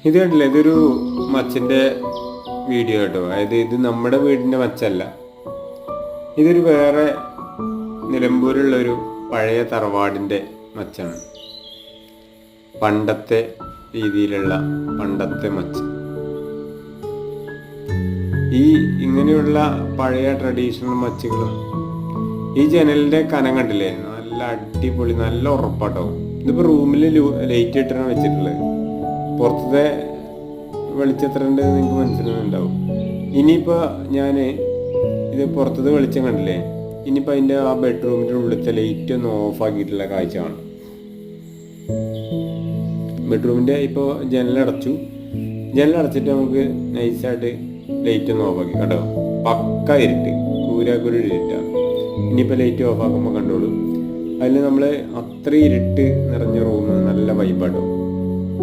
ഇത് കണ്ടില്ലേ, ഇതൊരു മച്ചിൻ്റെ വീഡിയോ കേട്ടോ. അതായത് ഇത് നമ്മുടെ വീടിൻ്റെ മച്ചല്ല, ഇതൊരു വേറെ നിലമ്പൂരുള്ളൊരു പഴയ തറവാടിൻ്റെ മച്ചാണ്. പണ്ടത്തെ രീതിയിലുള്ള പണ്ടത്തെ മച്ച്. ഈ ഇങ്ങനെയുള്ള പഴയ ട്രഡീഷണൽ മച്ചുകളും ഈ ജനലിൻ്റെ കനം കണ്ടില്ലേ, നല്ല അടിപൊളി, നല്ല ഉറപ്പാട്ടോ. ഇതിപ്പോൾ റൂമിൽ ലൈറ്റ് ഇട്ടാണ് വെച്ചിട്ടുള്ളത്. പുറത്തത്തെ വെളിച്ചെത്രണ്ട് നിങ്ങൾക്ക് മനസ്സിലാവുന്നുണ്ടാവും. ഇനിയിപ്പോൾ ഞാൻ ഇത് പുറത്തത്തെ വെളിച്ചം കണ്ടില്ലേ, ഇനിയിപ്പോൾ അതിൻ്റെ ആ ബെഡ്റൂമിൻ്റെ ഉള്ളിലത്തെ ലൈറ്റ് ഒന്ന് ഓഫാക്കിയിട്ടുള്ള കാഴ്ച കാണും. ബെഡ്റൂമിൻ്റെ ഇപ്പോൾ ജനലടച്ചിട്ട് നമുക്ക് നൈസായിട്ട് ലൈറ്റ് ഒന്ന് ഓഫാക്കി കേട്ടോ. പക്ക ഇരുട്ട്, കൂരാക്കൊരു ഇരുട്ടാണ്. ഇനിയിപ്പോൾ ലൈറ്റ് ഓഫാക്കുമ്പോൾ കണ്ടോളൂ, അതിൽ നമ്മൾ അത്ര ഇരുട്ട് നിറഞ്ഞ റൂം, നല്ല വൈബാട്ടോ.